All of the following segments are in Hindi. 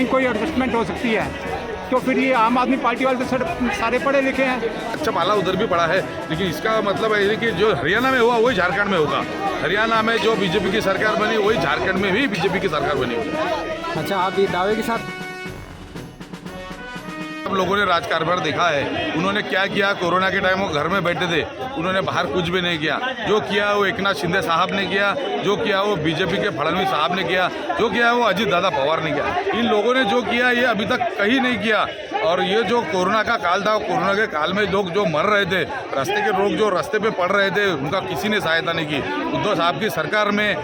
कहीं कोई एडजस्टमेंट हो सकती है, तो फिर ये आम आदमी पार्टी वाले तो सारे पढ़े लिखे हैं। अच्छा पाला उधर भी पड़ा है, लेकिन इसका मतलब है कि जो हरियाणा में हुआ वही झारखंड में होगा। हरियाणा में जो बीजेपी की सरकार बनी वही झारखंड में भी बीजेपी की सरकार बनी। अच्छा, आप ये दावे के साथ सब लोगों ने राजकारभार देखा है, उन्होंने क्या किया। कोरोना के टाइम वो घर में बैठे थे, उन्होंने बाहर कुछ भी नहीं किया। जो किया वो एकनाथ शिंदे साहब ने किया, जो किया वो बीजेपी के फडणवीस साहब ने किया, जो किया वो अजीत दादा पवार ने किया। इन लोगों ने जो किया ये अभी तक कहीं नहीं किया। और ये जो कोरोना का काल था, कोरोना के काल में लोग जो मर रहे थे, रास्ते के लोग जो रास्ते पे पड़ रहे थे, उनका किसी ने सहायता नहीं की। उद्धव साहब की सरकार में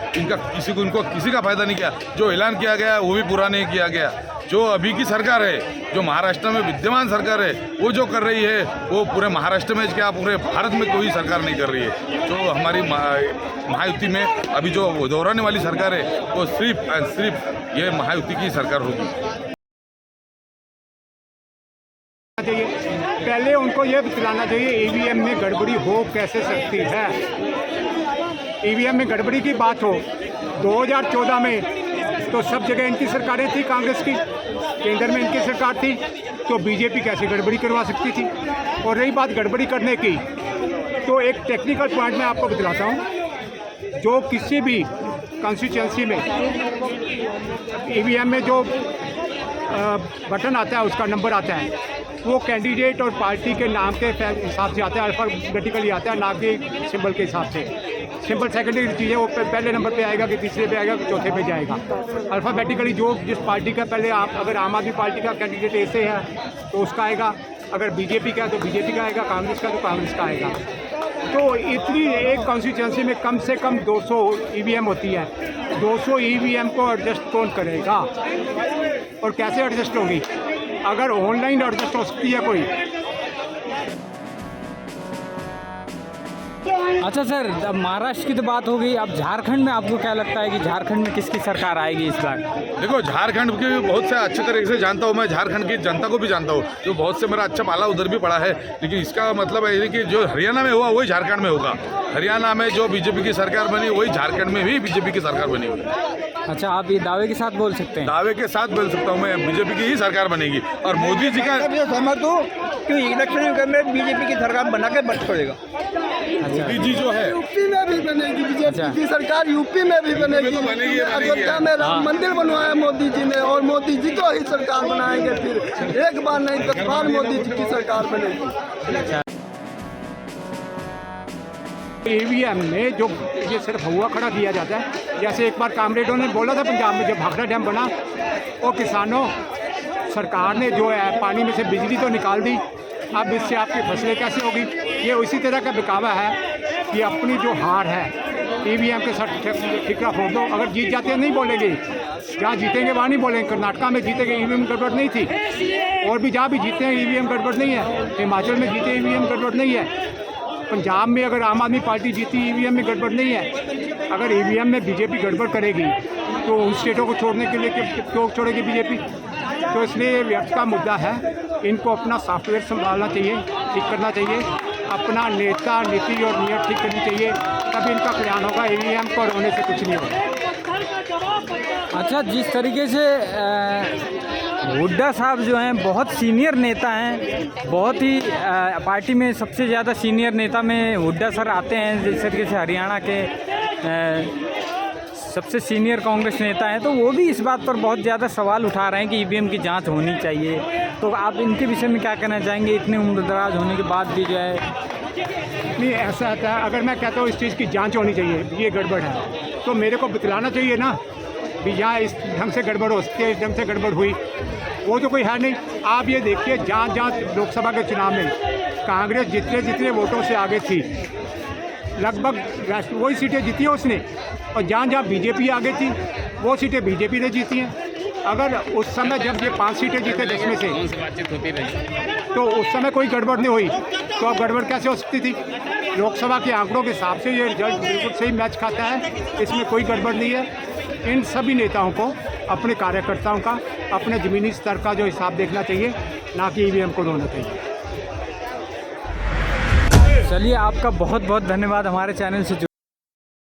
उनको किसी का फायदा नहीं किया। जो ऐलान किया गया वो भी पूरा नहीं किया गया। जो अभी की सरकार है, जो महाराष्ट्र में विद्यमान सरकार है, वो जो कर रही है वो पूरे महाराष्ट्र में क्या पूरे भारत में कोई सरकार नहीं कर रही है। जो हमारी महायुति में अभी जो दोहराने वाली सरकार है वो सिर्फ एंड सिर्फ ये महायुति की सरकार होगी। पहले उनको ये बतलाना चाहिए ईवीएम में गड़बड़ी हो कैसे सकती है। ईवीएम में गड़बड़ी की बात हो 2014 में तो सब जगह इनकी सरकारें थी, कांग्रेस की, केंद्र में इनकी सरकार थी, तो बीजेपी कैसे गड़बड़ी करवा सकती थी। और रही बात गड़बड़ी करने की, तो एक टेक्निकल पॉइंट मैं आपको बतलाता हूँ। जो किसी भी कॉन्स्टिट्यूंसी में ईवीएम में जो बटन आता है, उसका नंबर आता है, वो कैंडिडेट और पार्टी के नाम के हिसाब से आता है, अल्फ़ाबेटिकली आता है, ना कि सिंबल के हिसाब से। सिंबल सेकेंडरी चीज़ है, वो पहले नंबर पे आएगा कि तीसरे पे आएगा कि चौथे पे जाएगा। अल्फ़ाबेटिकली जो जिस पार्टी का पहले आप अगर आम आदमी पार्टी का कैंडिडेट ऐसे है तो उसका आएगा, अगर बीजेपी का है तो बीजेपी का आएगा, कांग्रेस का तो कांग्रेस का आएगा। तो इतनी एक कॉन्स्टिट्यूंसी में कम से कम 200 ईवीएम होती है। 200 ईवीएम को एडजस्ट कौन करेगा और कैसे एडजस्ट होगी? अगर ऑनलाइन एडजस्ट हो सकती है कोई। अच्छा सर, अब महाराष्ट्र की तो बात हो गई, अब झारखंड में आपको क्या लगता है कि झारखंड में किसकी सरकार आएगी इस बार? देखो, झारखंड की बहुत से अच्छे तरीके से जानता हूँ मैं, झारखंड की जनता को भी जानता हूँ, जो बहुत से मेरा अच्छा पाला उधर भी पड़ा है। लेकिन इसका मतलब है कि जो हरियाणा में हुआ वही झारखंड में होगा। हरियाणा में जो बीजेपी की सरकार बनी वही झारखंड में भी बीजेपी की सरकार बनी हुई। अच्छा, आप ये दावे के साथ बोल सकते हैं? दावे के साथ बोल सकता हूँ मैं, बीजेपी की ही सरकार बनेगी। और मोदी जी का सहमत हूँ कि इलेक्शन में बीजेपी की सरकार बना के बच पड़ेगा। मोदी जी जो है यूपी में भी बनेगी बीजेपी की सरकार, यूपी में भी बनेगी। अयोध्या में राम मंदिर बनवाया मोदी जी ने, और मोदी जी को ही सरकार बनाएंगे। फिर एक बार नहीं 10 बार मोदी जी की सरकार बनेगी। ईवीएम में जो ये सिर्फ हुआ खड़ा किया जाता है, जैसे एक बार कामरेडों ने बोला था पंजाब में जब भाखड़ा डैम बना, और किसानों सरकार ने जो है पानी में से बिजली तो निकाल दी, अब इससे आपकी फसलें कैसे होगी? ये उसी तरह का बकावा है कि अपनी जो हार है ईवीएम के साथ ठिकरा फोड़ दो। अगर जीत जाते हैं नहीं बोलेंगे, जहाँ जीतेंगे वहाँ नहीं बोलेंगे। कर्नाटका में जीतेंगे ईवीएम गड़बड़ नहीं थी, और भी जहाँ भी जीते हैं ईवीएम गड़बड़ नहीं है। हिमाचल में जीते ईवीएम गड़बड़ नहीं है। पंजाब में अगर आम आदमी पार्टी जीती ईवीएम में गड़बड़ नहीं है। अगर ईवीएम में बीजेपी गड़बड़ करेगी तो उन स्टेटों को छोड़ने के लिए क्यों छोड़ेगी बीजेपी? तो इसलिए ये व्यर्थ का मुद्दा है। इनको अपना सॉफ्टवेयर संभालना चाहिए, ठीक करना चाहिए, अपना नेता नीति और नियत ठीक करनी चाहिए, तभी इनका कल्याण होगा। ईवीएम को होने से कुछ नहीं होगा। अच्छा, जिस तरीके से हुड्डा साहब जो हैं बहुत सीनियर नेता हैं, बहुत ही पार्टी में सबसे ज़्यादा सीनियर नेता में हुड्डा सर आते हैं। जिस तरीके से हरियाणा के सबसे सीनियर कांग्रेस नेता हैं, तो वो भी इस बात पर बहुत ज़्यादा सवाल उठा रहे हैं कि ईवीएम की जांच होनी चाहिए। तो आप इनके विषय में क्या कहना चाहेंगे, इतने उम्रदराज होने के बाद भी जो है? नहीं, ऐसा था, अगर मैं कहता हूँ इस चीज़ की जांच होनी चाहिए, ये गड़बड़ है, तो मेरे को बतलाना चाहिए ना भी यहाँ इस ढंग से गड़बड़ हो सकती है, इस ढंग से गड़बड़ हुई। वो तो कोई है नहीं। आप ये देखिए, जहाँ जहाँ लोकसभा के चुनाव में कांग्रेस जितने वोटों से आगे थी, लगभग वही सीटें जीती हैं उसने, और जहाँ जहाँ बीजेपी आगे थी वो सीटें बीजेपी ने जीती हैं। अगर उस समय जब ये 5 सीटें जीते 10 में से, तो उस समय कोई गड़बड़ नहीं हुई, तो अब गड़बड़ कैसे हो सकती थी? लोकसभा के आंकड़ों के हिसाब से ये रिजल्ट बिल्कुल सही मैच खाता है, इसमें कोई गड़बड़ नहीं है। इन सभी नेताओं को अपने कार्यकर्ताओं का, अपने ज़मीनी स्तर का जो हिसाब देखना चाहिए, ना कि ईवीएम को ढूंढना चाहिए। चलिए, आपका बहुत बहुत धन्यवाद हमारे चैनल से